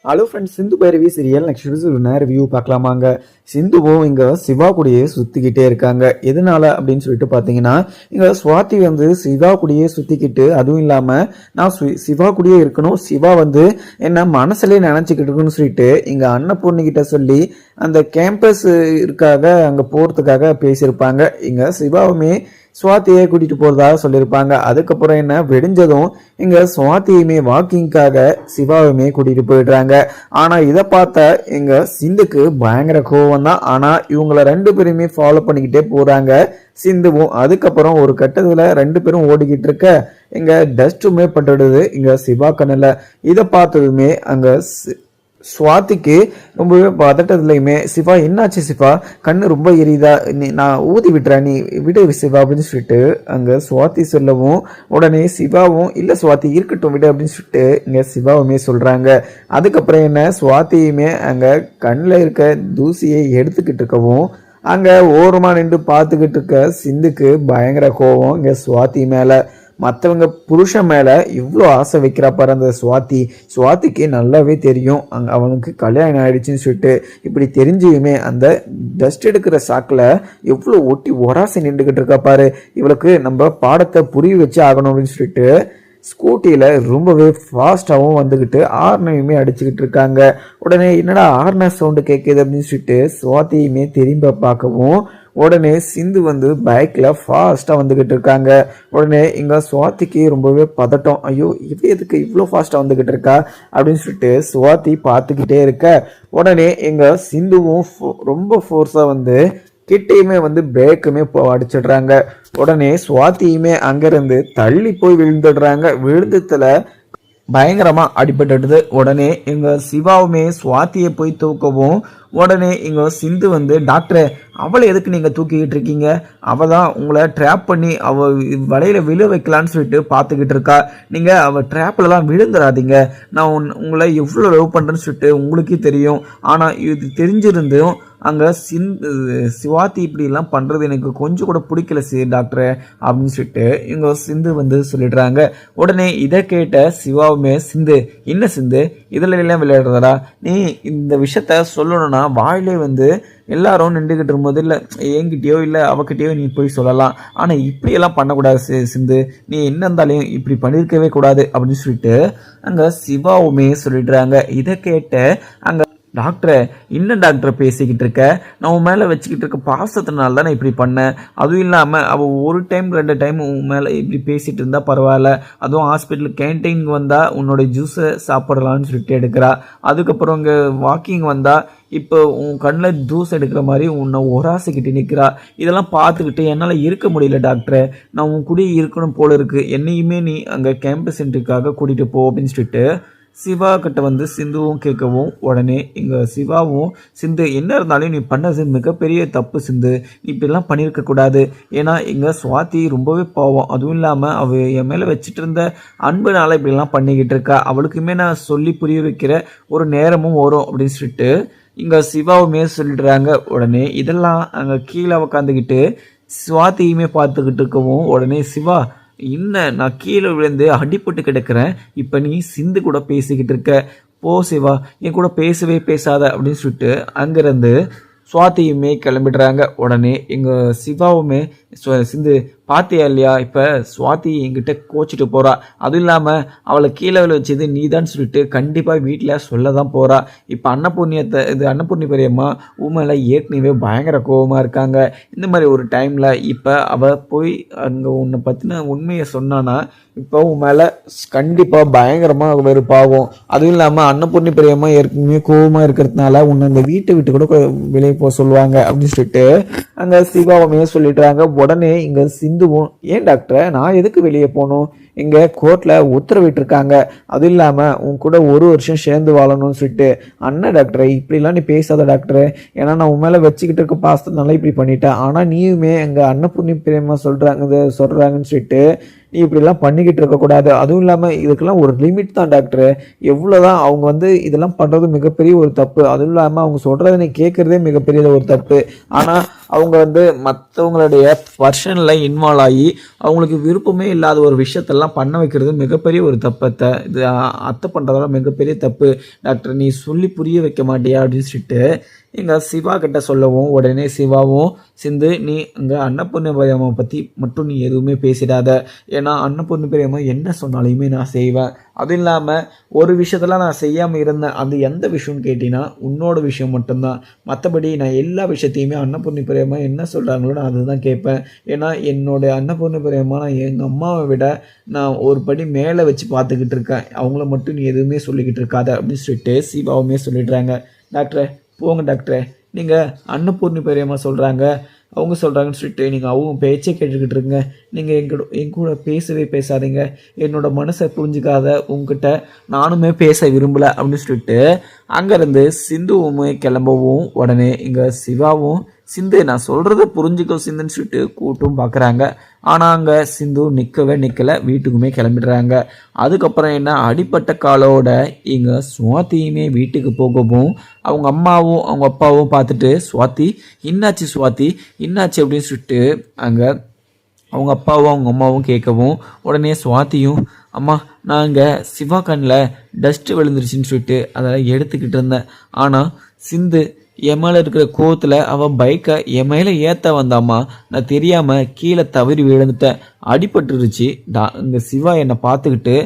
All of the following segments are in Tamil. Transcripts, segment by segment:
Hello friends, Sindhu Bhairavi serial next review பார்க்கலாமாங்க. சிந்துவும் இங்க சிவா கூடயே சுத்திக்கிட்டே இருக்காங்க. எதனால அப்படின்னு சொல்லிட்டு பாத்தீங்கன்னா, இங்க சுவாதி வந்து சிவா கூடயே சுத்திக்கிட்டு, அதுவும் இல்லாம நான் சிவா கூடயே இருக்கணும், சிவா வந்து என்ன மனசுலயே நினைச்சுக்கிட்டு இருக்குன்னு சொல்லிட்டு இங்க அன்னபூர்ணி கிட்ட சொல்லி அந்த கேம்பஸ் இருக்காக அங்க போறதுக்காக பேசியிருப்பாங்க. இங்க சிவாவுமே சுவாத்தியை கூட்டிட்டு போறதாக சொல்லியிருப்பாங்க. அதுக்கப்புறம் என்ன வெடிஞ்சதும் இங்க சுவாத்தியுமே வாக்கிங்காக சிவாவுமே கூட்டிட்டு போயிடுறாங்க. ஆனா இதை பார்த்த இங்க சிந்துக்கு பயங்கர கோவம் தான். ஆனா இவங்கள ரெண்டு பேருமே ஃபாலோ பண்ணிக்கிட்டே போறாங்க சிந்துவும். அதுக்கப்புறம் ஒரு கட்டத்துல ரெண்டு பேரும் ஓடிக்கிட்டு இருக்க இங்க டஸ்ட்டுமே பட்டுடுது இங்க சிவா கண்ணுல. இதை பார்த்ததுமே அங்க சுவாதிக்கு ரொம்பவே பதட்டத்துலையுமே, சிவா என்னாச்சு சிவா, கண்ணு ரொம்ப எரியுதா, நீ நான் ஊதி விட்டுறேன், நீ விடு சிவா அப்படின்னு சொல்லிட்டு அங்க சுவாதி சொல்லவும் உடனே சிவாவும் இல்ல சுவாதி இருக்கட்டும் விடு அப்படின்னு சொல்லிட்டு இங்க சிவாவுமே சொல்றாங்க. அதுக்கப்புறம் என்ன சுவாதியுமே அங்க கண்ணில் இருக்க தூசியை எடுத்துக்கிட்டு இருக்கவும் அங்க ஓரமா நின்று பார்த்துக்கிட்டு இருக்க சிந்துக்கு பயங்கர கோவம் இங்க சுவாதி மேல. மற்றவங்க புருஷன் மேல இவ்வளோ ஆசை வைக்கிறா பாரு அந்த சுவாதிக்கு நல்லாவே தெரியும் அவனுக்கு கல்யாணம் ஆயிடுச்சுன்னு சொல்லிட்டு. இப்படி தெரிஞ்சுமே அந்த டஸ்ட் எடுக்கிற சாக்கில் எவ்வளோ ஒட்டி ஒராசி நின்றுகிட்டு இருக்கா பாரு. இவளுக்கு நம்ம பாடத்தை புரிய வச்சு ஆகணும் அப்படின்னு சொல்லிட்டு ஸ்கூட்டியில் ரொம்பவே ஃபாஸ்ட்டாகவும் வந்துக்கிட்டு ஆர்னையுமே அடிச்சுக்கிட்டு இருக்காங்க. உடனே என்னடா ஆர்ன சவுண்டு கேட்குது அப்படின்னு சொல்லிட்டு சுவாதியுமே திரும்ப பார்க்கவும் உடனே சிந்து வந்து பைக்கில் ஃபாஸ்ட்டாக வந்துக்கிட்டு இருக்காங்க. உடனே இங்கே சுவாதிக்கு ரொம்பவே பதட்டம். ஐயோ இவ எதுக்கு இவ்வளோ ஃபாஸ்ட்டாக வந்துக்கிட்டு இருக்கா அப்படின்னு சொல்லிட்டு சுவாதி பார்த்துக்கிட்டே இருக்க உடனே எங்கள் சிந்துவும் ரொம்ப ஃபோர்ஸாக வந்து கிட்டையுமே வந்து பிரேக்குமே அடிச்சிடுறாங்க. உடனே சுவாத்தியுமே அங்கிருந்து தள்ளி போய் விழுந்துடுறாங்க. விழுந்ததுல பயங்கரமா அடிபட்டுடுது. உடனே எங்க சிவாவுமே சுவாத்தியை போய் தூக்கவும் உடனே இங்க சிந்து வந்து டாக்டரை அவளை எதுக்கு நீங்க தூக்கிக்கிட்டு இருக்கீங்க, அவ தான் உங்களை ட்ராப் பண்ணி அவ வலையில விழ வைக்கலான்னு சொல்லிட்டு பார்த்துக்கிட்டு இருக்கா, நீங்க அவ ட்ராப்லலாம் விழுந்துடாதீங்க, நான் உங்களை எவ்வளோ லவ் பண்றேன்னு சொல்லிட்டு உங்களுக்கே தெரியும், ஆனா இது தெரிஞ்சிருந்தும் அங்க சிவாத்தி இப்படிலாம் பண்றது எனக்கு கொஞ்சம் கூட பிடிக்கல டாக்டர் அப்படின்னு சொல்லிட்டு இங்க சிந்து வந்து சொல்லிடுறாங்க. உடனே இதை கேட்ட சிவாவுமே சிந்து என்ன சிந்து இதுல எல்லாம் விளையாடுறதா, நீ இந்த விஷயத்த சொல்லணும்னா வாயிலே வந்து எல்லாரும் நின்றுகிட்டு இருக்கும்போது இல்லை என்கிட்டயோ இல்லை அவகிட்டயோ நீ போய் சொல்லலாம், ஆனால் இப்படியெல்லாம் பண்ணக்கூடாது சிந்து, நீ என்ன இருந்தாலும் இப்படி பண்ணியிருக்கவே கூடாது அப்படின்னு சொல்லிட்டு அங்கே சிவாவுமே சொல்லிடுறாங்க. இதை கேட்ட அங்கே டாக்டரை இன்னும் டாக்டரை பேசிக்கிட்டு இருக்க, நான் உன் மேலே வச்சுக்கிட்டு இருக்க பாசத்தினால தான் நான் இப்படி பண்ணேன், அதுவும் இல்லாமல் அவள் ஒரு டைம் 2 டைம் உன் மேலே இப்படி பேசிகிட்டு இருந்தா பரவாயில்ல, அதுவும் ஹாஸ்பிட்டல் கேன்டீனுக்கு வந்தால் உன்னோட ஜூஸை சாப்பிடலான்னு சொல்லிட்டு எடுக்கிறா, அதுக்கப்புறம் இங்கே வாக்கிங் வந்தால் இப்போ உன் கண்ணில் ஜூஸ் எடுக்கிற மாதிரி உன்னை ஒராசிக்கிட்டு நிற்கிறா, இதெல்லாம் பார்த்துக்கிட்டு என்னால் இருக்க முடியல டாக்டரை, நான் உன் கூட இருக்கணும் போல இருக்குது, என்னையுமே நீ அங்கே கேம்பஸ் சென்டருக்காக கூட்டிகிட்டு போ அப்படின்னு சொல்லிட்டு சிவா கிட்ட வந்து சிந்துவும் கேட்கவும் உடனே இங்கே சிவாவும் சிந்து என்ன இருந்தாலும் நீ பண்ணது மிகப்பெரிய தப்பு சிந்து, நீ இப்படிலாம் பண்ணியிருக்க கூடாது, ஏன்னா இங்கே சுவாதி ரொம்பவே பாவம், அதுவும் இல்லாமல் அவள் என் மேலே வச்சுட்டு இருந்த அன்புனால இப்படிலாம் பண்ணிக்கிட்டு இருக்கா, அவளுக்குமே நான் சொல்லி புரிய வைக்கிற ஒரு நேரமும் வரும் அப்படின்னு சொல்லிட்டு இங்கே சிவாவுமே சொல்லிடுறாங்க. உடனே இதெல்லாம் அங்கே கீழே உக்காந்துக்கிட்டு சுவாதியுமே பார்த்துக்கிட்டு இருக்கவும் உடனே சிவா இன்னும் நான் கீழே விழுந்து அடிப்பட்டு கிடக்கிறேன், இப்போ நீ சிந்து கூட பேசிக்கிட்டு இருக்க, போ சிவா என் கூட பேசவே பேசாத அப்படின்னு சொல்லிட்டு அங்கேருந்து சுவாத்தியுமே கிளம்பிடுறாங்க. உடனே எங்கள் சிவாவுமே சிந்து பார்த்தியா இல்லையா, இப்போ சுவாதி என்கிட்ட கோச்சிட்டு போகிறா, அதுவும் இல்லாமல் அவளை கீழே வச்சது நீ தான் சொல்லிட்டு கண்டிப்பாக வீட்டில் சொல்ல தான் போகிறா, இப்போ அன்னபூர்ணி பெரியம்மா உண்மையில ஏற்கனவே பயங்கர கோபமாக இருக்காங்க, இந்த மாதிரி ஒரு டைமில் இப்போ அவள் போய் அங்கே உன்னை பற்றின உண்மையை சொன்னான்னா இப்போ உன் மேலே கண்டிப்பாக பயங்கரமாக வெறுப்பாகும், அதுவும் இல்லாமல் அன்னபூர்ணி பெரியம்மா ஏற்கனவே கோபமாக இருக்கிறதுனால உன்னை இந்த வீட்டை விட்டு கூட வெளியே போக சொல்லுவாங்க அப்படின்னு சொல்லிட்டு அங்கே சிவாவுமே சொல்லிடுறாங்க. உடனே இங்கே சிந்துவும் ஏன் டாக்டரை நான் எதுக்கு வெளியே போகணும், இங்கே கோர்ட்டில் உத்தரவிட்டிருக்காங்க, அதுவும் இல்லாமல் உன் கூட 1 வருஷம் சேர்ந்து வாழணும்னு சொல்லிட்டு, அண்ணன் டாக்டரை இப்படிலாம் நீ பேசாத டாக்டரு, ஏன்னா நான் உன் மேலே வச்சுக்கிட்டு இருக்க பாசத்தினால இப்படி பண்ணிட்டேன், ஆனால் நீயுமே எங்கள் அன்னபூர்ணி பிரேமா சொல்கிறாங்கன்னு சொல்லிட்டு நீ இப்படிலாம் பண்ணிக்கிட்டு இருக்கக்கூடாது. அதுவும் இல்லாமல் இதுக்கெல்லாம் ஒரு லிமிட் தான் டாக்டர். எவ்வளோதான் அவங்க வந்து இதெல்லாம் பண்ணுறது மிகப்பெரிய ஒரு தப்பு. அதுவும் இல்லாமல் அவங்க சொல்கிறத நீ கேட்குறதே மிகப்பெரிய ஒரு தப்பு. ஆனால் அவங்க வந்து மற்றவங்களுடைய பர்சனில் இன்வால்வ் ஆகி அவங்களுக்கு விருப்பமே இல்லாத ஒரு விஷயத்தெல்லாம் பண்ண வைக்கிறது மிகப்பெரிய ஒரு தப்பத்தை. இது அத்தை பண்ணுறதெல்லாம் மிகப்பெரிய தப்பு டாக்டர், நீ சொல்லி புரிய வைக்க மாட்டியா அப்படின்னு சொல்லிட்டு எங்கள் சிவா கிட்ட சொல்லவும், உடனே சிவாவும் சிந்து நீ இங்கே அன்னபூர்ணி பெரியம்மா பற்றி மட்டும் நீ எதுவுமே பேசிடாத. ஏன்னா அன்னபூர்ணி பெரியம்மா என்ன சொன்னாலுமே நான் செய்வேன். அதுவும் இல்லாமல் ஒரு விஷயத்தெல்லாம் நான் செய்யாமல் இருந்தேன். அது எந்த விஷயம்னு கேட்டிங்கன்னா உன்னோட விஷயம் மட்டும்தான். மற்றபடி நான் எல்லா விஷயத்தையுமே அன்னபூர்ணி பெரியம்மா என்ன சொல்கிறாங்களோ நான் அதுதான் கேட்பேன். ஏன்னா என்னோட அன்னபூர்ணி பெரியம்மா நான் எங்கள் அம்மாவை விட நான் ஒரு படி மேலே வச்சு பார்த்துக்கிட்டு இருக்கேன். அவங்கள மட்டும் நீ எதுவுமே சொல்லிக்கிட்டு இருக்காத அப்படின்னு சொல்லிட்டு சிவாவுமே சொல்லிடுறாங்க. டாக்டர் போங்க டாக்டரே, நீங்கள் அன்னபூர்ணி பெரியம்மா சொல்கிறாங்க அவங்க சொல்கிறாங்கன்னு சொல்லிட்டு நீங்கள் அவங்க பேச்சே கேட்டுக்கிட்டு இருங்க. நீங்கள் என் கூட பேசவே பேசாதீங்க. என்னோட மனசை புரிஞ்சுக்காத உங்ககிட்ட நானுமே பேச விரும்பலை அப்படின்னு சொல்லிட்டு அங்கேருந்து சிந்துவுமே கிளம்பவும், உடனே இங்கே சிவாவும் சிந்து நான் சொல்கிறத புரிஞ்சுக்கோ சிந்துன்னு சொல்லிட்டு கூட்டும் பார்க்குறாங்க. ஆனால் அங்கே சிந்து நிற்கலை, வீட்டுக்குமே கிளம்பிடுறாங்க. அதுக்கப்புறம் என்ன அடிப்பட்ட காலோட இங்கே சுவாத்தியுமே வீட்டுக்கு போகவும் அவங்க அம்மாவும் அவங்க அப்பாவும் பார்த்துட்டு சுவாத்தி இன்னாச்சு அப்படின்னு சொல்லிட்டு அங்கே அவங்க அப்பாவும் அவங்க அம்மாவும் கேட்கவும், உடனே சுவாத்தியும் அம்மா நான் இங்கே சிவா கண்ணில் டஸ்ட்டு விழுந்துருச்சுன்னு சொல்லிட்டு அதெல்லாம் எடுத்துக்கிட்டு இருந்தேன். ஆனால் சிந்து என் மேலே இருக்கிற கோவத்தில் அவன் பைக்கை என் மேலே ஏற்ற வந்தாம்மா, நான் தெரியாமல் கீழே தவறி விழுந்துட்டேன், அடிபட்டுருச்சு. இங்கே சிவா என்னை பார்த்துக்கிட்டு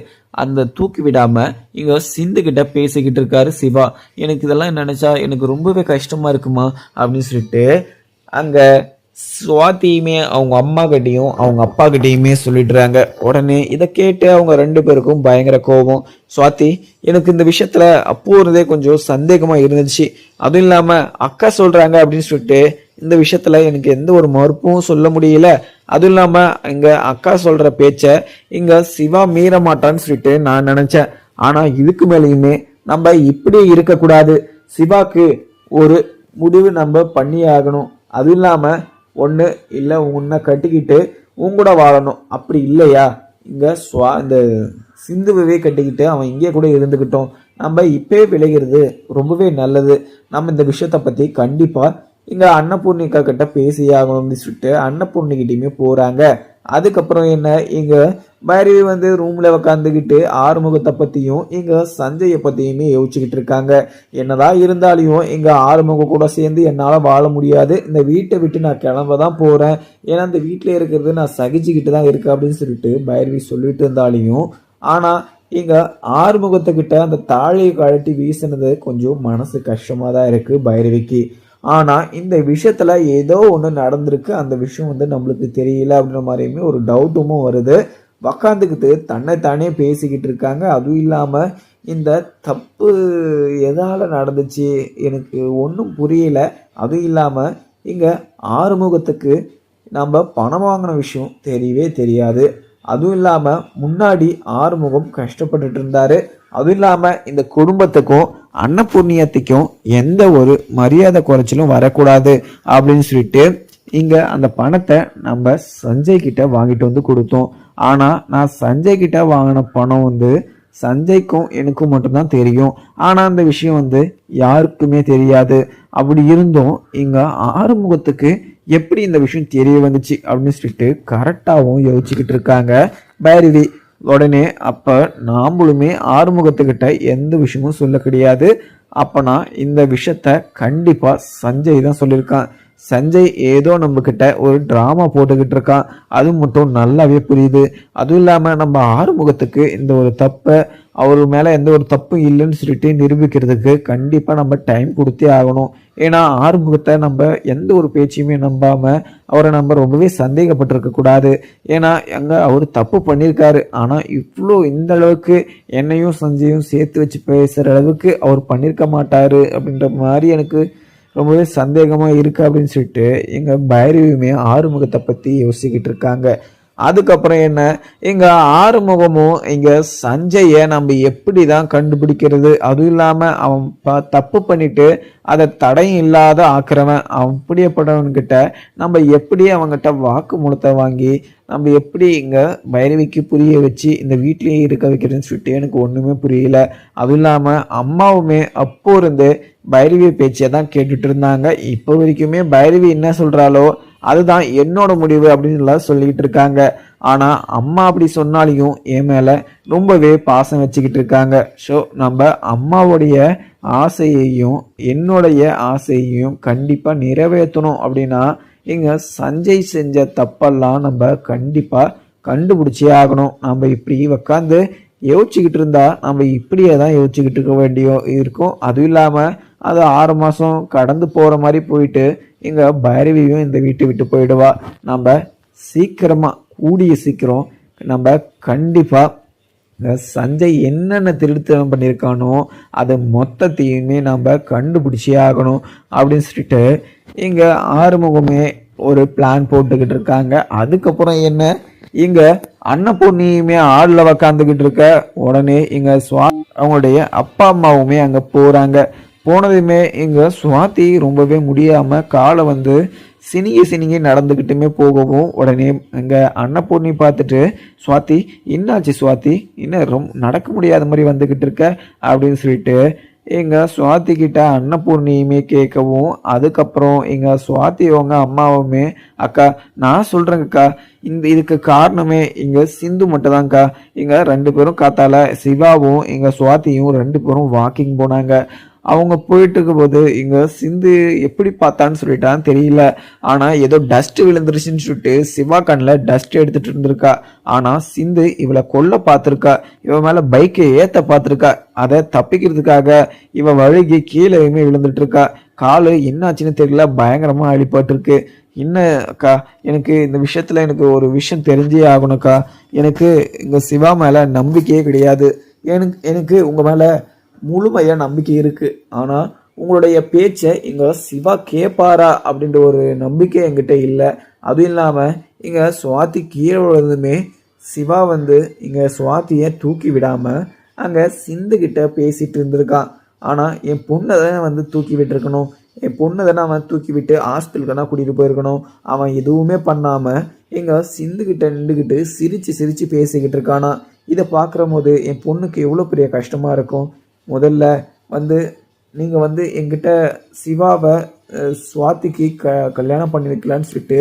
அந்த தூக்கி விடாமல் இங்கே சிந்துக்கிட்ட பேசிக்கிட்டு இருக்காரு சிவா. எனக்கு இதெல்லாம் நினச்சா எனக்கு ரொம்பவே கஷ்டமாக இருக்குமா அப்படின்னு சொல்லிட்டு அங்கே சுவாத்தியுமே அவங்க அம்மா கிட்டையும் அவங்க அப்பா கிட்டையுமே சொல்லிடுறாங்க. உடனே இதை கேட்டு அவங்க 2 பேருக்கும் பயங்கர கோபம். சுவாத்தி எனக்கு இந்த விஷயத்துல அப்போ இருந்தே கொஞ்சம் சந்தேகமா இருந்துச்சு. அதுவும் இல்லாம அக்கா சொல்றாங்க அப்படின்னு சொல்லிட்டு இந்த விஷயத்துல எனக்கு எந்த ஒரு மறுப்பும் சொல்ல முடியல. அதுவும் இல்லாம இங்க அக்கா சொல்ற பேச்ச இங்க சிவா மீற மாட்டான்னு சொல்லிட்டு நான் நினைச்சேன். ஆனா இதுக்கு மேலேயுமே நம்ம இப்படியே இருக்கக்கூடாது. சிவாக்கு ஒரு முடிவு நம்ம பண்ணி ஆகணும். அதுவும் இல்லாம ஒன்று இல்லை உன்னை கட்டிக்கிட்டு உங்கூட வாழணும். அப்படி இல்லையா இங்கே இந்த சிந்துவை கட்டிக்கிட்டு அவன் இங்கே கூட இருந்துக்கிட்டோம். நம்ம இப்போயே விளைகிறது ரொம்பவே நல்லது. நம்ம இந்த விஷயத்தை பற்றி கண்டிப்பாக இங்கே அன்னபூர்ணிகா கிட்ட பேசியே ஆகணும்னு சொல்லிட்டு அன்னபூர்ணிகிட்டையுமே போகிறாங்க. அதுக்கப்புறம் என்ன இங்க பைரவி வந்து ரூம்ல உக்காந்துக்கிட்டு ஆறுமுகத்தை பத்தியும் இங்க சஞ்சயை பத்தியுமே யோசிச்சுக்கிட்டு இருக்காங்க. என்னதான் இருந்தாலையும் இங்க ஆறுமுகம் கூட சேர்ந்து என்னால வாழ முடியாது, இந்த வீட்டை விட்டு நான் கிளம்பதான் போறேன், ஏன்னா இந்த வீட்டுல இருக்கிறது நான் சகிச்சுக்கிட்டு தான் இருக்கு அப்படின்னு சொல்லிட்டு பைரவி சொல்லிட்டு இருந்தாலையும், ஆனா இங்க ஆறுமுகத்துக்கிட்ட அந்த தாழையை கழட்டி வீசினது கொஞ்சம் மனசு கஷ்டமா தான் இருக்கு பைரவிக்கு. ஆனா இந்த விஷயத்துல ஏதோ ஒண்ணு நடந்திருக்கு, அந்த விஷயம் வந்து நம்மளுக்கு தெரியல அப்படின்ற மாதிரியுமே ஒரு டவுட்டுமே வருது. உக்காந்துக்கிட்டு தன்னைத்தானே பேசிக்கிட்டு இருக்காங்க. அதுவும் இல்லாம இந்த தப்பு எதால நடந்துச்சு எனக்கு ஒன்றும் புரியல. அதுவும் இல்லாம இங்க ஆறுமுகத்துக்கு நம்ம பணம் வாங்கின விஷயம் தெரியவே தெரியாது. அதுவும் இல்லாம முன்னாடி ஆறுமுகம் கஷ்டப்பட்டுட்டு இருந்தாரு. அதுவும் இல்லாம இந்த குடும்பத்துக்கும் அன்னபூர்ணியத்துக்கும் எந்த ஒரு மரியாதை குறைச்சலும் வரக்கூடாது அப்படின்னு சொல்லிட்டு இங்க அந்த பணத்தை நம்ம சஞ்சய் கிட்ட வாங்கிட்டு வந்து கொடுத்தோம். ஆனா நான் சஞ்சய் கிட்ட வாங்கின பணம் வந்து சஞ்சய்க்கும் எனக்கும் மட்டும்தான் தெரியும். ஆனா அந்த விஷயம் வந்து யாருக்குமே தெரியாது. அப்படி இருந்தும் இங்க ஆறுமுகத்துக்கு எப்படி இந்த விஷயம் தெரிய வந்துச்சு அப்படின்னு சொல்லிட்டு கரெக்டாகவும் யோசிச்சுக்கிட்டு இருக்காங்க பைரவி. உடனே அப்ப நாமளுமே ஆறுமுகத்துக்கிட்ட எந்த விஷயமும் சொல்ல கிடையாது. அப்பனா இந்த விஷயத்த கண்டிப்பா சஞ்சய் தான் சொல்லியிருக்கான். சஞ்சய் ஏதோ நம்ம கிட்ட ஒரு டிராமா போட்டுக்கிட்டு இருக்கான், அது மட்டும் நல்லாவே புரியுது. அதுவும் இல்லாம நம்ம ஆறுமுகத்துக்கு இந்த ஒரு தப்பை அவர் மேல எந்த ஒரு தப்பும் இல்லைன்னு சொல்லிட்டு நிரூபிக்கிறதுக்கு கண்டிப்பா நம்ம டைம் கொடுத்தே ஆகணும். ஏன்னா ஆறுமுகத்தை நம்ம எந்த ஒரு பேச்சையுமே நம்பாம அவரை நம்ம ரொம்பவே சந்தேகப்பட்டிருக்க கூடாது. ஏன்னா அங்க அவர் தப்பு பண்ணியிருக்காரு, ஆனா இவ்வளோ இந்த அளவுக்கு என்னையும் சஞ்சயும் சேர்த்து வச்சு பேசுற அளவுக்கு அவர் பண்ணியிருக்க மாட்டாரு அப்படின்ற மாதிரி எனக்கு ரொம்பவே சந்தேகமா இருக்கு அப்படின்னு சொல்லிட்டு எங்க பைரவியுமே ஆறுமுகத்தை பத்தி யோசிக்கிட்டு இருக்காங்க. அதுக்கப்புறம் என்ன, இங்க ஆறுமுகமும் இங்க சஞ்சய நம்ம எப்படி தான் கண்டுபிடிக்கிறது, அதுவும் இல்லாம அவன் தப்பு பண்ணிட்டு அதை தடையும் இல்லாத ஆக்குறவன் அப்படியேப்பட்டவன்கிட்ட நம்ம எப்படி அவங்ககிட்ட வாக்குமூலத்தை வாங்கி நம்ம எப்படி இங்க பைரவிக்கு புரிய வச்சு இந்த வீட்லயே இருக்க வைக்கிறதுன்னு சொல்லிட்டு எனக்கு ஒண்ணுமே புரியல. அதுவும் இல்லாம அம்மாவுமே அப்போ இருந்து பைரவி பேச்சை தான் கேட்டுட்டு இருந்தாங்க. இப்போ வரைக்குமே பைரவி என்ன சொல்றாளோ அதுதான் என்னோட முடிவு அப்படின்னு சொல்லிட்டு இருக்காங்க. ஆனா அம்மா அப்படி சொன்னாலையும் என் மேல ரொம்பவே பாசம் வச்சுக்கிட்டு இருக்காங்க. ஸோ நம்ம அம்மாவுடைய ஆசையையும் என்னுடைய ஆசையையும் கண்டிப்பா நிறைவேற்றணும் அப்படின்னா இங்க சஞ்சய் செஞ்ச தப்பெல்லாம் நம்ம கண்டிப்பா கண்டுபிடிச்சே ஆகணும். நம்ம இப்படி உக்காந்து யோசிச்சுக்கிட்டு இருந்தா நம்ம இப்படியே தான் யோசிச்சுக்கிட்டு இருக்க வேண்டிய இருக்கும். அதுவும் இல்லாம அது 6 மாசம் கடந்து போற மாதிரி போயிட்டு இங்க பைரவியும் இந்த வீட்டை விட்டு போயிடுவா. நம்ம சீக்கிரமா கூடிய சீக்கிரம் நம்ம கண்டிப்பா சஞ்சய் என்னென்ன திருத்தம் பண்ணியிருக்கானோ அதை மொத்தத்தையுமே நம்ம கண்டுபிடிச்சே ஆகணும் அப்படின்னு சொல்லிட்டு இங்க ஆறுமுகமே ஒரு பிளான் போட்டுக்கிட்டு இருக்காங்க. அதுக்கப்புறம் என்ன, இங்க அன்னபூர்ணியுமே ஆள்ல உக்காந்துக்கிட்டு இருக்க உடனே இங்க அவங்களுடைய அப்பா அம்மாவுமே அங்க போறாங்க. போனதுமே இங்க சுவாதி ரொம்பவே முடியாம காலை சினிங்கி நடந்துக்கிட்டுமே போகவும் உடனே அங்க அன்னபூர்ணி பார்த்துட்டு, சுவாதி என்னாச்சு சுவாதி, இன்னும் நடக்க முடியாத மாதிரி வந்துகிட்டு இருக்க அப்படின்னு சொல்லிட்டு எங்க சுவாதி கிட்ட அன்னபூர்ணியுமே கேட்கவும், அதுக்கப்புறம் எங்க சுவாதியவங்க அம்மாவுமே, அக்கா நான் சொல்றேங்கக்கா, இதுக்கு காரணமே இங்க சிந்து மட்டும் தான்க்கா. இங்க 2 பேரும் காத்தால சிவாவும் எங்க சுவாதியும் 2 பேரும் வாக்கிங் போனாங்க. அவங்க போயிட்டு இருக்கும்போது இங்க சிந்து எப்படி பார்த்தான்னு சொல்லிட்டான்னு தெரியல. ஆனா ஏதோ டஸ்ட் விழுந்துருச்சுன்னு சொல்லிட்டு சிவா கண்ணில் டஸ்ட் எடுத்துட்டு இருந்திருக்கா. ஆனா சிந்து இவளை கொல்ல பார்த்துருக்கா, இவன் மேல பைக்கை ஏத்த பார்த்துருக்கா. அதை தப்பிக்கிறதுக்காக இவ வழுகி கீழேயுமே விழுந்துட்டு இருக்கா. காலு என்னாச்சுன்னு தெரியல, பயங்கரமா அடிபட்டிருக்கு. என்ன அக்கா, எனக்கு இந்த விஷயத்துல எனக்கு ஒரு விஷயம் தெரிஞ்சே ஆகணும்க்கா. எனக்கு இங்க சிவா மேல நம்பிக்கையே கிடையாது. எனக்கு உங்க மேல முழுமையா நம்பிக்கை இருக்கு. ஆனா உங்களுடைய பேச்சை இங்க சிவா கேட்பாரா அப்படின்ற ஒரு நம்பிக்கை என்கிட்ட இல்லை. அதுவும் இல்லாம இங்க சுவாதி கீழே விழுந்ததுமே சிவா இங்க சுவாத்தியை தூக்கி விடாம அங்க சிந்து கிட்ட பேசிட்டு இருந்திருக்கான். ஆனா என் பொண்ணை தானே தூக்கி விட்டுருக்கணும், என் பொண்ணை தானே அவன் தூக்கி விட்டு ஹாஸ்பிட்டலுக்கு கூட்டிட்டு போயிருக்கணும். அவன் எதுவுமே பண்ணாம எங்க சிந்து கிட்ட நின்றுகிட்டு சிரிச்சு சிரிச்சு பேசிக்கிட்டு இருக்கானா. இதை பார்க்குற போது என் பொண்ணுக்கு எவ்வளோ பெரிய கஷ்டமா இருக்கும். முதல்ல நீங்கள் எங்கிட்ட சிவாவை சுவாதிக்கு கல்யாணம் பண்ணி வைக்கலான்னு சொல்லிட்டு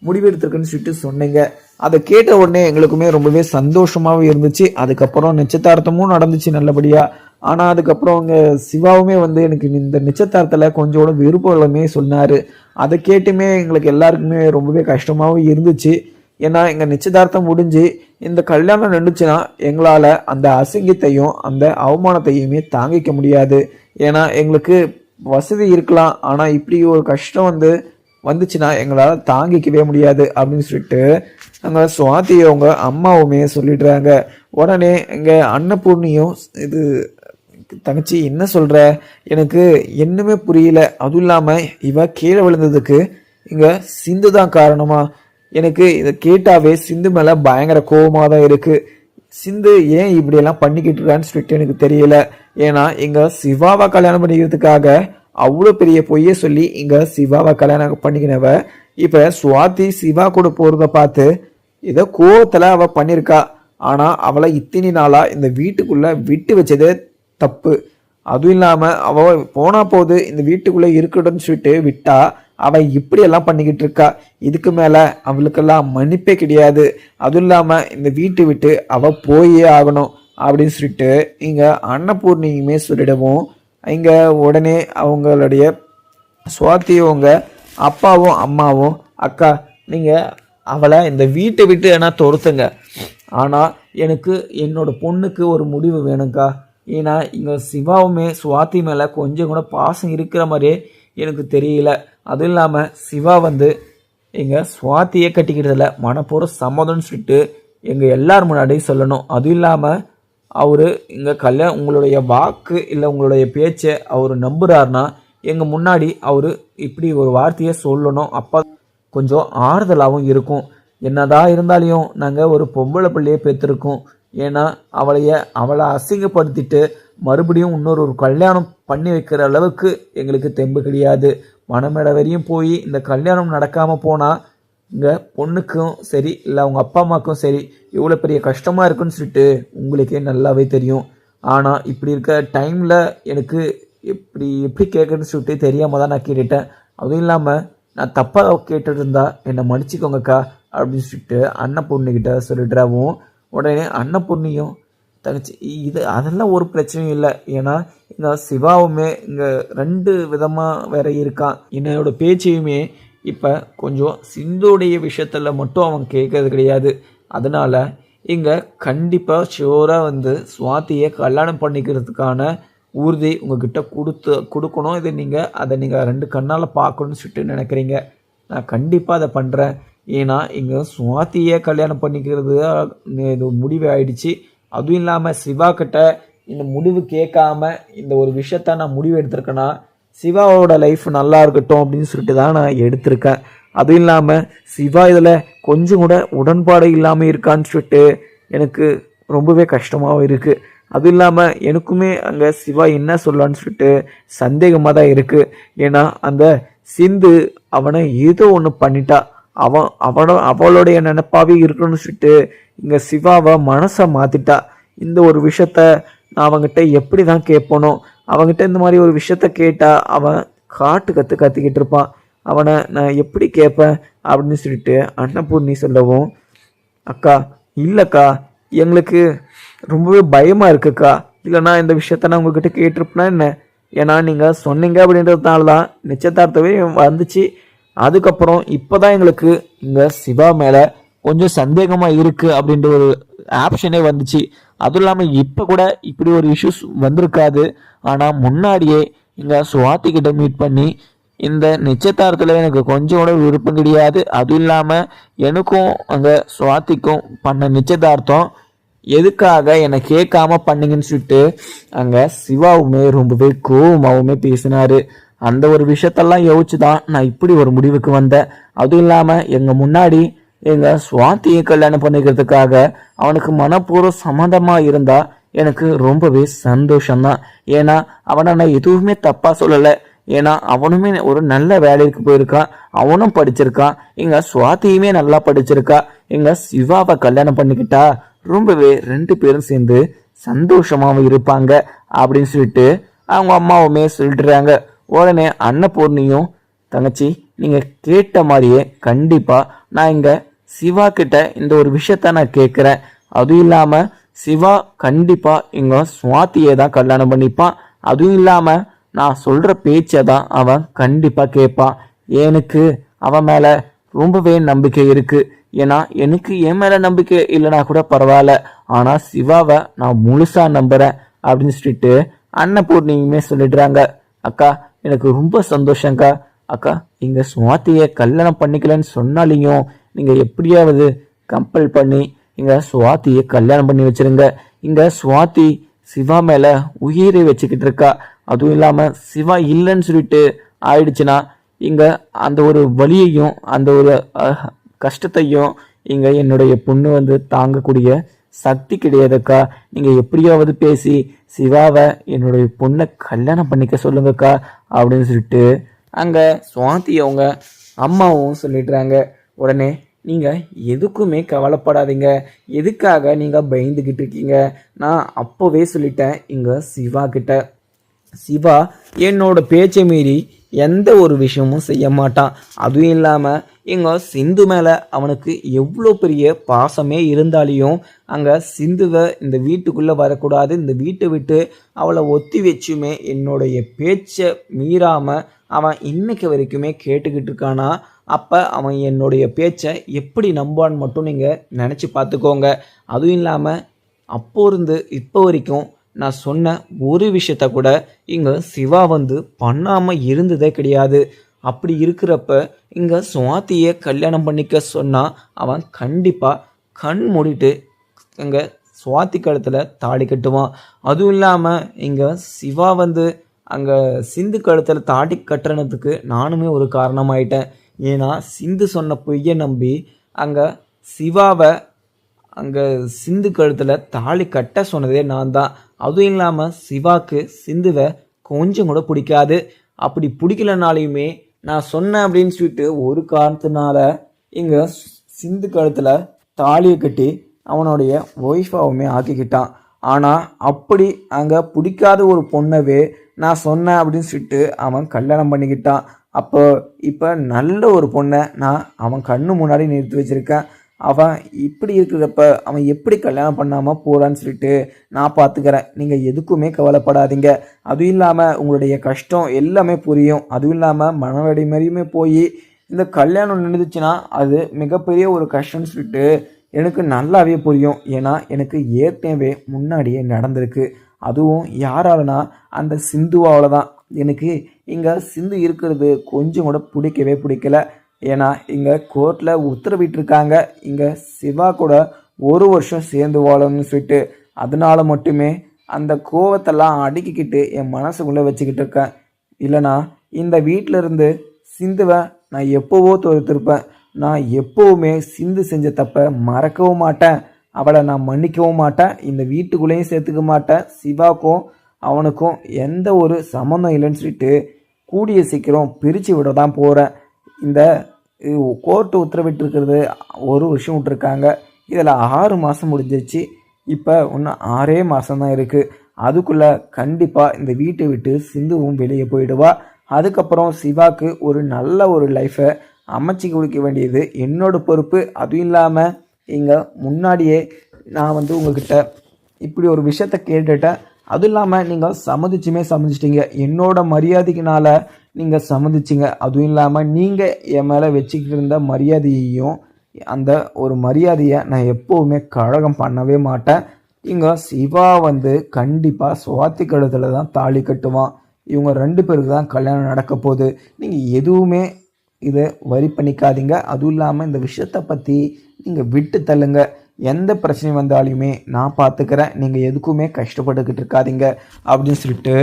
முடிவெடுத்துருக்குன்னு சொல்லிட்டு சொன்னீங்க. அதை கேட்ட உடனே எங்களுக்குமே ரொம்பவே சந்தோஷமாகவும் இருந்துச்சு. அதுக்கப்புறம் நிச்சயதார்த்தமும் நடந்துச்சு நல்லபடியா. ஆனால் அதுக்கப்புறம் அவங்க சிவாவுமே எனக்கு இந்த நிச்சயதார்த்தத்தில் கொஞ்சோட விருப்பமே சொன்னார். அதை கேட்டுமே எங்களுக்கு எல்லாருக்குமே ரொம்பவே கஷ்டமாகவும் இருந்துச்சு. ஏன்னா எங்கள் நிச்சயதார்த்தம் முடிஞ்சு இந்த கல்யாணம் நின்றுச்சுன்னா எங்களால் அந்த அசிங்கத்தையும் அந்த அவமானத்தையுமே தாங்கிக்க முடியாது. ஏன்னா எங்களுக்கு வசதி இருக்கலாம், ஆனால் இப்படி ஒரு கஷ்டம் வந்துச்சுன்னா எங்களால் தாங்கிக்கவே முடியாது அப்படின்னு சொல்லிட்டு அங்கே சுவாதி அவங்க அம்மாவுமே சொல்லிடுறாங்க. உடனே இங்கே அன்னபூர்ணியும், இது தங்கச்சி என்ன சொல்கிற, எனக்கு என்னமே புரியல. அதுவும் இல்லாமல் இவ கீழே விழுந்ததுக்கு இங்கே சிந்து தான் காரணமா? எனக்கு இதை கேட்டாவே சிந்து மேலே பயங்கர கோபமாக தான் இருக்குது. சிந்து ஏன் இப்படியெல்லாம் பண்ணிக்கிட்டு இருக்கான்னு சொல்லிட்டு எனக்கு தெரியல. ஏன்னா இங்கே சிவாவை கல்யாணம் பண்ணிக்கிறதுக்காக அவ்வளோ பெரிய பொய்யை சொல்லி இங்கே சிவாவை கல்யாணம் பண்ணிக்கினவ இப்போ சுவாதி சிவா கூட போகிறத பார்த்து ஏதோ கோவத்தில் அவள் பண்ணியிருக்கா. ஆனால் அவளை இத்தனை நாளாக இந்த வீட்டுக்குள்ளே விட்டு வச்சதே தப்பு. அதுவும் இல்லாமல் அவள் போனா போது இந்த வீட்டுக்குள்ளே இருக்கட்டும்னு சொல்லிட்டு விட்டா அவள் இப்படியெல்லாம் பண்ணிக்கிட்டு இருக்கா. இதுக்கு மேலே அவளுக்கெல்லாம் மன்னிப்பே கிடையாது. அதுவும் இல்லாமல் இந்த வீட்டை விட்டு அவள் போயே ஆகணும் அப்படின்னு சொல்லிட்டு இங்கே அன்னபூர்ணியுமே சொல்லிடவும் இங்கே உடனே அவங்களுடைய சுவாத்தியவங்க அப்பாவும் அம்மாவும், அக்கா நீங்கள் அவளை இந்த வீட்டை விட்டு ஏன்னா துரத்துங்க, ஆனால் எனக்கு என்னோட பொண்ணுக்கு ஒரு முடிவு வேணுங்க்கா. ஏன்னா இங்கே சிவாவுமே சுவாதி மேலே கொஞ்சம் கூட பாசம் இருக்கிற மாதிரியே எனக்கு தெரியல. அதுவும் இல்லாமல் சிவா எங்கள் சுவாத்தியே கட்டிக்கிறதில்ல, மனப்பூர்வ சம்மதம்னு சொல்லிட்டு எங்கள் எல்லார் முன்னாடியும் சொல்லணும். அதுவும் இல்லாமல் அவர் இங்கே உங்களுடைய வாக்கு இல்லை உங்களுடைய பேச்சை அவர் நம்புகிறாருன்னா எங்கள் முன்னாடி அவர் இப்படி ஒரு வார்த்தையை சொல்லணும். அப்போ கொஞ்சம் ஆறுதலாகவும் இருக்கும். என்னதான் இருந்தாலையும் நாங்கள் ஒரு பொம்பளை பிள்ளையை பெற்றிருக்கோம். ஏன்னா அவளை அசிங்கப்படுத்திட்டு மறுபடியும் ஒரு கல்யாணம் பண்ணி வைக்கிற அளவுக்கு எங்களுக்கு தெம்பு கிடையாது. மனமேட வரையும் போய் இந்த கல்யாணம் நடக்காமல் போனால் இங்கே பொண்ணுக்கும் சரி இல்லை அவங்க அப்பா அம்மாவுக்கும் சரி இவ்வளோ பெரிய கஷ்டமாக இருக்குன்னு சொல்லிட்டு உங்களுக்கே நல்லாவே தெரியும். ஆனால் இப்படி இருக்க டைமில் எனக்கு எப்படி கேட்குறதுன்னு சொல்லிட்டு தெரியாமல் தான் நான் கேட்டுட்டேன். அதுவும் இல்லாமல் நான் தப்பாக கேட்டுட்டு இருந்தா என்னை மன்னிச்சிக்கோங்கக்கா அப்படின்னு சொல்லிட்டு அன்னபூர்ணிக்கிட்ட சொல்லிட்டுறாவும் உடனே அன்னபூர்ணியும் தங்கச்சி அதெல்லாம் ஒரு பிரச்சனையும் இல்லை. ஏன்னா இந்த சிவாவுமே இங்கே 2 விதமாக வேற இருக்கான். என்னோட பேச்சையுமே இப்போ கொஞ்சம் சிந்துடைய விஷயத்தில் மட்டும் அவன் கேட்கறது கிடையாது. அதனால் இங்கே கண்டிப்பாக ஷியோராக சுவாதியை கல்யாணம் பண்ணிக்கிறதுக்கான உறுதி உங்ககிட்ட கொடுக்கணும். அதை நீங்கள் 2 கண்ணால் பார்க்கணும்னு சொல்லிட்டு நினைக்கிறீங்க. நான் கண்டிப்பாக அதை பண்ணுறேன். ஏன்னா இங்கே சுவாதியை கல்யாணம் பண்ணிக்கிறது இது முடிவு ஆயிடுச்சு. அதுவும் இல்லாமல் சிவா கிட்ட இந்த முடிவு கேட்காம இந்த ஒரு விஷயத்த நான் முடிவு எடுத்திருக்கேன்னா சிவாவோட லைஃப் நல்லா இருக்கட்டும் அப்படின்னு சொல்லிட்டு தான் நான் எடுத்திருக்கேன். அதுவும் இல்லாமல் சிவா இதில் கொஞ்சம் கூட உடன்பாடு இல்லாமல் இருக்கான்னு சொல்லிட்டு எனக்கு ரொம்பவே கஷ்டமாகவும் இருக்குது. அதுவும் இல்லாமல் எனக்குமே அங்கே சிவா என்ன சொல்லலான்னு சொல்லிட்டு சந்தேகமாக தான் இருக்குது. ஏன்னா அந்த சிந்து அவனை ஏதோ ஒன்று பண்ணிட்டா. அவளுடைய நினைப்பாவே இருக்கணும்னு சொல்லிட்டு இங்கே சிவாவை மனசை மாற்றிட்டா. இந்த ஒரு விஷயத்த நான் அவங்ககிட்ட எப்படி தான் கேட்பனோ, அவங்ககிட்ட இந்த மாதிரி ஒரு விஷயத்த கேட்டால் அவன் கத்திக்கிட்டு இருப்பான். அவனை நான் எப்படி கேட்பேன் அப்படின்னு சொல்லிட்டு அன்னபூர்ணி சொல்லவும், அக்கா இல்லைக்கா எங்களுக்கு ரொம்பவே பயமாக இருக்குக்கா. இல்லைனா இந்த விஷயத்த நான் உங்ககிட்ட கேட்டிருப்பேனா என்ன? ஏன்னா நீங்கள் சொன்னீங்க அப்படின்றதுனால தான் நிச்சயதார்த்தமே வந்துச்சு. அதுக்கப்புறம் இப்போ தான் எங்களுக்கு இங்கே சிவா மேலே கொஞ்சம் சந்தேகமாக இருக்குது அப்படின்ற ஒரு ஆப்ஷனே வந்துச்சு. அதுவும் இல்லாமல் இப்போ கூட இப்படி ஒரு இஷ்யூஸ் வந்திருக்காது. ஆனால் முன்னாடியே இங்கே சுவாதி கிட்ட மீட் பண்ணி இந்த நிச்சயதார்த்தத்தில் எனக்கு கொஞ்சம் கூட விருப்பம் கிடையாது. அதுவும் இல்லாமல் எனக்கும் அங்கே சுவாதிக்கும் பண்ண நிச்சயதார்த்தம் எதுக்காக என்னை கேட்காம பண்ணீங்கன்னு சொல்லிட்டு அங்கே சிவாவுமே ரொம்பவே கோவமாகவுமே பேசினார். அந்த ஒரு விஷயத்தெல்லாம் யோசிச்சு தான் நான் இப்படி ஒரு முடிவுக்கு வந்தேன். அதுவும் இல்லாமல் எங்கள் முன்னாடி எங்கள் சுவாதியை கல்யாணம் பண்ணிக்கிறதுக்காக அவனுக்கு மனப்பூர்வ சம்மந்தமாக இருந்தால் எனக்கு ரொம்பவே சந்தோஷம்தான். ஏன்னா அவனை நான் எதுவுமே தப்பாக சொல்லலை. ஏன்னா அவனுமே ஒரு நல்ல வேலைக்கு போயிருக்கான், அவனும் படிச்சிருக்கான், எங்கள் சுவாதியுமே நல்லா படிச்சிருக்கா. எங்கள் சிவாவை கல்யாணம் பண்ணிக்கிட்டா ரொம்பவே 2 பேரும் சேர்ந்து சந்தோஷமாகவும் இருப்பாங்க அப்படின்னு சொல்லிட்டு அவங்க அம்மாவுமே சொல்லிட்டுறாங்க. உடனே அன்னபூர்ணியும், தங்கச்சி நீங்கள் கேட்ட மாதிரியே கண்டிப்பாக நான் இங்கே சிவா கிட்ட இந்த ஒரு விஷயத்த நான் கேட்குறேன். அதுவும் இல்லாமல் சிவா கண்டிப்பாக இங்கே சுவாதியை தான் கல்யாணம் பண்ணிப்பான். அதுவும் இல்லாமல் நான் சொல்கிற பேச்சை தான் அவன் கண்டிப்பாக கேட்பான். எனக்கு அவன் மேலே ரொம்பவே நம்பிக்கை இருக்குது. ஏன்னா எனக்கு என் மேலே நம்பிக்கை இல்லைனா கூட பரவாயில்ல, ஆனால் சிவாவை நான் முழுசாக நம்புகிறேன் அப்படின்னு சொல்லிட்டு அன்னபூர்ணியுமே சொல்லிடுறாங்க. அக்கா எனக்கு ரொம்ப சந்தோஷங்க்கா. அக்கா இங்கே சுவாதியை கல்யாணம் பண்ணிக்கலன்னு சொன்னாலையும் நீங்கள் எப்படியாவது கம்பல் பண்ணி இங்கே சுவாதியை கல்யாணம் பண்ணி வச்சிருங்க. இங்கே சுவாதி சிவா மேலே உயிரை வச்சுக்கிட்டு இருக்கா. அதுவும் இல்லாமல் சிவா இல்லைன்னு சொல்லிட்டு ஆயிடுச்சுன்னா இங்கே அந்த ஒரு வலியையும் அந்த ஒரு கஷ்டத்தையும் இங்கே என்னுடைய பொண்ணு தாங்கக்கூடிய சக்தி கிடையாதுக்கா. நீங்கள் எப்படியாவது பேசி சிவாவை என்னுடைய பொண்ணை கல்யாணம் பண்ணிக்க சொல்லுங்கக்கா அப்படின்னு சொல்லிட்டு அங்கே சுவாதி அவங்க அம்மாவும் சொல்லிடுறாங்க. உடனே நீங்கள் எதுக்குமே கவலைப்படாதீங்க, எதுக்காக நீங்கள் பயந்துக்கிட்டு இருக்கீங்க? நான் அப்போவே சொல்லிட்டேன் இங்கே சிவா கிட்ட, சிவா என்னோட பேச்சை மீறி எந்த ஒரு விஷயமும் செய்ய மாட்டான். அதுவும் இல்லாமல் இங்கே சிந்து மேலே அவனுக்கு எவ்வளோ பெரிய பாசமே இருந்தாலையும் அங்கே சிந்துவை இந்த வீட்டுக்குள்ளே வரக்கூடாது, இந்த வீட்டை விட்டு அவளை ஒத்தி வச்சுமே என்னுடைய பேச்சை மீறாமல் அவன் இன்னைக்கு வரைக்குமே கேட்டுக்கிட்டு இருக்கானா. அப்போ அவன் என்னுடைய பேச்சை எப்படி நம்புவான்னு மட்டும் நீங்கள் நினச்சி பார்த்துக்கோங்க. அதுவும் இல்லாமல் அப்போ இருந்து இப்போ வரைக்கும் நான் சொன்ன ஒரு விஷயத்த கூட இங்கே சிவா பண்ணாமல் இருந்ததே கிடையாது. அப்படி இருக்கிறப்ப இங்கே சுவாதியை கல்யாணம் பண்ணிக்க சொன்னால் அவன் கண்டிப்பாக கண் மூடிட்டு இங்கே சுவாதி கழுத்தில் தாடி கட்டுவான். அதுவும் இல்லாமல் இங்கே சிவா அங்கே சிந்து கழுத்தில் தாடி கட்டுறதுக்கு நானுமே ஒரு காரணமாயிட்டேன். ஏன்னா சிந்து சொன்ன பொய்யை நம்பி அங்கே சிவாவை அங்கே சிந்து கழுத்தில் தாலி கட்ட சொன்னதே நான் தான். அதுவும் இல்லாமல் சிவாக்கு சிந்துவை கொஞ்சம் கூட பிடிக்காது. அப்படி பிடிக்கலனாலையுமே நான் சொன்னேன் அப்படின்னு சொல்லிட்டு ஒரு காரணத்தினால இங்கே சிந்து கழுத்தில் தாலியை கட்டி அவனுடைய ஒய்ஃபாவுமே ஆக்கிக்கிட்டான். ஆனால் அப்படி அங்கே பிடிக்காத ஒரு பொண்ணவே நான் சொன்னேன் அப்படின்னு சொல்லிட்டு அவன் கல்யாணம் பண்ணிக்கிட்டான். அப்போ இப்போ நல்ல ஒரு பொண்ணை நான் அவன் கண்ணு முன்னாடி நிறுத்தி வச்சுருக்கேன். அவன் இப்படி இருக்கிறப்ப அவன் எப்படி கல்யாணம் பண்ணாமல் போகிறான்னு சொல்லிட்டு நான் பார்த்துக்கிறேன். நீங்கள் எதுக்குமே கவலைப்படாதீங்க. அதுவும் இல்லாமல் உங்களுடைய கஷ்டம் எல்லாமே புரியும். அதுவும் இல்லாமல் மனவடை மாதிரியுமே போய் இந்த கல்யாணம் நின்றுச்சுன்னா அது மிகப்பெரிய ஒரு கஷ்டம்னு சொல்லிட்டு எனக்கு நல்லாவே புரியும். ஏன்னா எனக்கு ஏற்கனவே முன்னாடியே நடந்திருக்கு. அதுவும் யாராலனா அந்த சிந்துவாவில் தான். எனக்கு இங்கே சிந்து இருக்கிறது கொஞ்சம் கூட பிடிக்கல. ஏன்னா இங்கே கோர்ட்டில் உத்தரவிட்டிருக்காங்க இங்கே சிவா கூட 1 வருஷம் சேர்ந்து வாழணும்னு சொல்லிட்டு. அதனால மட்டுமே அந்த கோவத்தெல்லாம் அடக்கிக்கிட்டு என் மனசுக்குள்ளே வச்சுக்கிட்டு இருக்கேன். இல்லைனா இந்த வீட்டில் இருந்து சிந்துவை நான் எப்போவோ தோர்த்திருப்பேன். நான் எப்போவுமே சிந்து செஞ்ச தப்பை மறக்கவும் மாட்டேன். அவளை நான் மன்னிக்கவும் மாட்டேன். இந்த வீட்டுக்குள்ளேயும் சேர்த்துக்க மாட்டேன். சிவாக்கும் அவனுக்கும் எந்த ஒரு சம்மந்தம் இல்லைன்னு சொல்லிட்டு கூடிய சீக்கிரம் பிரித்து விட தான் போகிறேன். இந்த கோர்ட்டு உத்தரவிட்டிருக்கிறது 1 வருஷம் விட்டுருக்காங்க. இதில் 6 மாதம் முடிஞ்சிச்சு. இப்போ இன்னும் 6 மாதம் தான் இருக்குது. அதுக்குள்ளே கண்டிப்பாக இந்த வீட்டை விட்டு சிந்துவும் வெளியே போயிடுவா. அதுக்கப்புறம் சிவாக்கு ஒரு நல்ல ஒரு லைஃப்பை அமைச்சி கொடுக்க வேண்டியது என்னோட பொறுப்பு. அதுவும் இல்லாமல் இங்கே முன்னாடியே நான் உங்ககிட்ட இப்படி ஒரு விஷயத்த கேட்டுட்டேன். அதுவும் இல்லாமல் நீங்கள் சம்மதிச்சிட்டிங்க. என்னோட மரியாதைக்குனால நீங்கள் சம்மதிச்சிங்க. அதுவும் இல்லாமல் நீங்கள் என் மேலே வச்சுக்கிட்டு இருந்த மரியாதையையும் அந்த ஒரு மரியாதையை நான் எப்போவுமே கழகம் பண்ணவே மாட்டேன். இங்கே சிவா கண்டிப்பாக சுவாத்தி கழுத்தில் தான் தாலி கட்டுவான். இவங்க 2 பேருக்கு தான் கல்யாணம் நடக்க போகுது. நீங்கள் எதுவுமே இதை வரி பண்ணிக்காதீங்க. அதுவும் இல்லாமல் இந்த விஷயத்தை பற்றி நீங்கள் விட்டு தள்ளுங்க. எந்த பிரச்சனையும் வந்தாலுமே நான் பார்த்துக்கிறேன். நீங்கள் எதுக்குமே கஷ்டப்பட்டுக்கிட்டு இருக்காதீங்க அப்படின்னு சொல்லிட்டு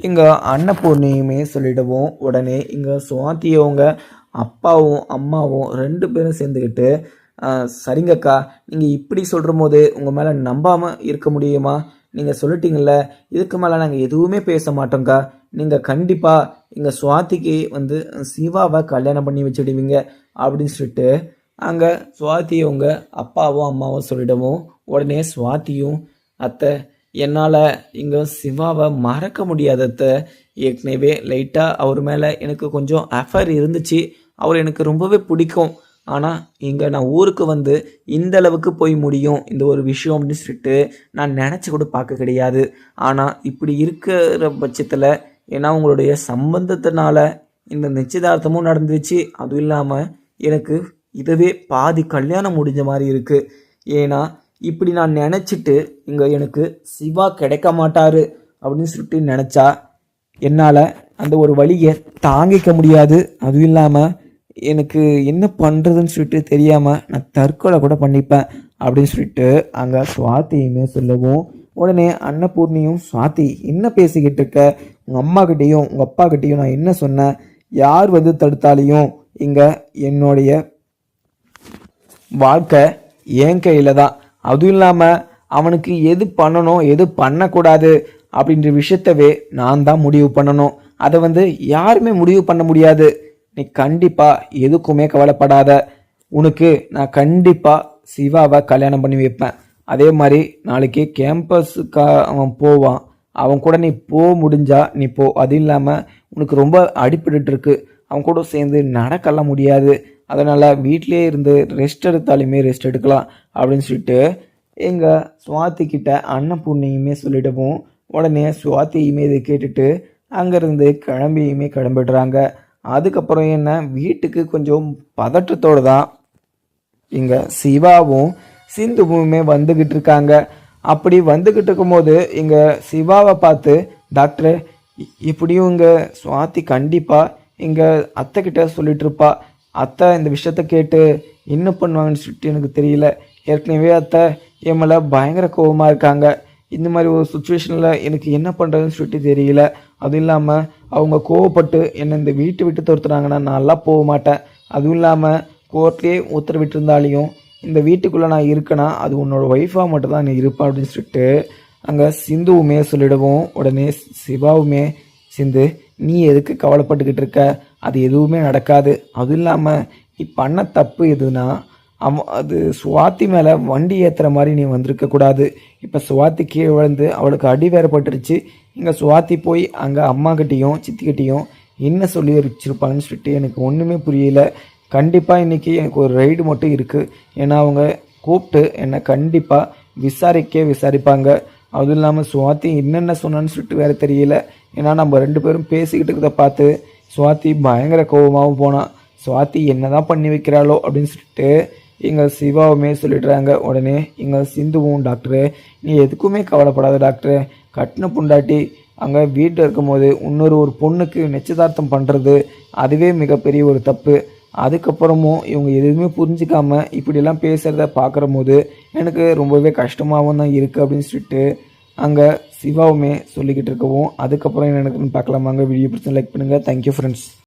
இங்கே அன்னபூர்ணியுமே சொல்லிடுவோம். உடனே இங்கே சுவாத்தியவங்க அப்பாவும் அம்மாவும் 2 பேரும் சேர்ந்துக்கிட்டு சரிங்கக்கா, நீங்கள் இப்படி சொல்கிற போது உங்கள் மேலே நம்பாமல் இருக்க முடியுமா? நீங்கள் சொல்லிட்டீங்கள, இதுக்கு மேலே நாங்கள் எதுவுமே பேச மாட்டோங்க்கா. நீங்கள் கண்டிப்பாக இங்கே சுவாத்திக்கு சிவாவை கல்யாணம் பண்ணி வச்சுடுவீங்க அப்படின்னு சொல்லிட்டு அங்கே சுவாத்தியவங்க அப்பாவும் அம்மாவும் சொல்லிடவும் உடனே சுவாத்தியும் அத்தை என்னால் இங்கே சிவாவை மறக்க முடியாத அத்தை. ஏற்கனவே லைட்டாக அவர் மேலே எனக்கு கொஞ்சம் அஃபேர் இருந்துச்சு. அவர் எனக்கு ரொம்பவே பிடிக்கும். ஆனால் இங்கே நான் ஊருக்கு இந்த அளவுக்கு போய் முடியும் இந்த ஒரு விஷயம் அப்படின்னு சொல்லிட்டு நான் நினச்சி கூட பார்க்க கிடையாது. ஆனால் இப்படி இருக்கிற பட்சத்தில் ஏன்னா உங்களுடைய சம்பந்தத்தினால இந்த நிச்சயதார்த்தமும் நடந்துச்சு. அதுவும் இல்லாமல் எனக்கு இதுவே பாதி கல்யாணம் முடிஞ்ச மாதிரி இருக்குது. ஏன்னா இப்படி நான் நினச்சிட்டு இங்கே எனக்கு சிவா கிடைக்க மாட்டார் அப்படின்னு சொல்லிட்டு நினச்சா என்னால் அந்த ஒரு வழியை தாங்கிக்க முடியாது. அதுவும் இல்லாமல் எனக்கு என்ன பண்ணுறதுன்னு சொல்லிட்டு தெரியாமல் நான் தற்கொலை கூட பண்ணிப்பேன் அப்படின்னு சொல்லிட்டு அங்கே சுவாத்தியுமே சொல்லவும் உடனே அன்னபூர்ணியும் சுவாத்தி என்ன பேசிக்கிட்டு இருக்க? உங்கள் அம்மாக்கிட்டேயும் உங்கள் அப்பாக்கிட்டேயும் நான் என்ன சொன்னேன்? யார் தடுத்தாலையும் இங்கே என்னுடைய வாழ்க்கை என் கையில் தான். அதுவும் இல்லாமல் அவனுக்கு எது பண்ணணும் எது பண்ணக்கூடாது அப்படின்ற விஷயத்தவே நான் தான் முடிவு பண்ணணும். அதை யாருமே முடிவு பண்ண முடியாது. நீ கண்டிப்பாக எதுக்குமே கவலைப்படாத. உனக்கு நான் கண்டிப்பாக சிவாவை கல்யாணம் பண்ணி வைப்பேன். அதே மாதிரி நாளைக்கு கேம்பஸுக்கு அவன் போவான். அவன் கூட நீ முடிஞ்சா நீ போ. அது இல்லாமல் உனக்கு ரொம்ப அடிபட்டு இருக்கு. அவன் கூட சேர்ந்து நடக்கலாம் முடியாது. அதனால் வீட்டிலே இருந்து ரெஸ்ட் எடுத்தாலுமே ரெஸ்ட் எடுக்கலாம் அப்படின்னு சொல்லிட்டு எங்கள் சுவாத்திக்கிட்ட அன்னபூர்ணியுமே சொல்லிடுவோம். உடனே சுவாத்தியுமே இதை கேட்டுட்டு அங்கேருந்து கிளம்பிடுறாங்க. அதுக்கப்புறம் என்ன வீட்டுக்கு கொஞ்சம் பதற்றத்தோடு தான் இங்கே சிவாவும் சிந்துவுமே வந்துக்கிட்டு இருக்காங்க. அப்படி வந்துக்கிட்டு இருக்கும்போது இங்கே சிவாவை பார்த்து டாக்டர் இப்படியும் இங்கே சுவாத்தி கண்டிப்பாக இங்கே அத்தைக்கிட்ட சொல்லிட்டு இருப்பா. அத்தை இந்த விஷயத்த கேட்டு என்ன பண்ணுவாங்கன்னு சொல்லிட்டு எனக்கு தெரியல. ஏற்கனவே அத்தை என் மேலே பயங்கர கோபமாக இருக்காங்க. இந்த மாதிரி ஒரு சுச்சுவேஷனில் எனக்கு என்ன பண்ணுறதுன்னு சொல்லிட்டு தெரியல. அதுவும் இல்லாமல் அவங்க கோவப்பட்டு என்னை இந்த வீட்டை விட்டு துரத்துனாங்கன்னா நான்லாம் போக மாட்டேன். அதுவும் இல்லாமல் கோர்ட்லேயே உத்தரவிட்டிருந்தாலையும் இந்த வீட்டுக்குள்ளே நான் இருக்கேனா அது உன்னோட ஒய்ஃபாக மட்டும் தான் நீ இருப்பேன் அப்படின்னு சொல்லிட்டு அங்கே சிந்துவுமே சொல்லிடுவோம். உடனே சிவாவுமே, சிந்து நீ எதுக்கு கவலைப்பட்டுக்கிட்டு இருக்க, அது எதுவுமே நடக்காது. அதுவும் இல்லாமல் நீ பண்ண தப்பு எதுனா அது சுவாதி மேலே வண்டி ஏற்றுற மாதிரி நீ வந்திருக்கக்கூடாது. இப்போ சுவாதி கீழே விழுந்து அவளுக்கு அடி வேறுபட்டுருச்சு. இங்கே சுவாதி போய் அங்கே அம்மாக்கிட்டேயும் சித்திக்கிட்டேயும் என்ன சொல்லி வச்சுருப்பாங்கன்னு சொல்லிட்டு எனக்கு ஒன்றுமே புரியல. கண்டிப்பாக இன்றைக்கி எனக்கு ஒரு ரைடு மட்டும் இருக்குது. ஏன்னா அவங்க கூப்பிட்டு என்னை கண்டிப்பாக விசாரிப்பாங்க. அதுவும் இல்லாமல் சுவாதி என்னென்ன சொன்னான்னு சொல்லிட்டு வேறு தெரியல. ஏன்னா நம்ம 2 பேரும் பேசிக்கிட்டு இருக்கிறத பார்த்து சுவாதி பயங்கர கோபமாகவும் போனான். சுவாதி என்ன தான் பண்ணி வைக்கிறாளோ அப்படின்னு சொல்லிட்டு எங்கள் சிவாவுமே சொல்லிடுறாங்க. உடனே எங்கள் சிந்துவும், டாக்டரு நீ எதுக்குமே கவலைப்படாத டாக்டரு, கட்டின பொண்டாட்டி அங்கே வீட்டில் இருக்கும்போது ஒரு பொண்ணுக்கு நிச்சயதார்த்தம் பண்ணுறது அதுவே மிகப்பெரிய ஒரு தப்பு. அதுக்கப்புறமும் இவங்க எதுவுமே புரிஞ்சிக்காம இப்படியெல்லாம் பேசுகிறத பார்க்குற போது எனக்கு ரொம்பவே கஷ்டமாகவும் தான் இருக்குது அப்படின்னு சொல்லிட்டு அங்கே சிவாவுமே சொல்லிக்கிட்டு இருக்கவும், அதுக்கப்புறம் என்ன நடக்குதுன்னு பார்க்கலாமாங்க. வீடியோ பிடிச்சி லைக் பண்ணுங்கள். Thank you friends.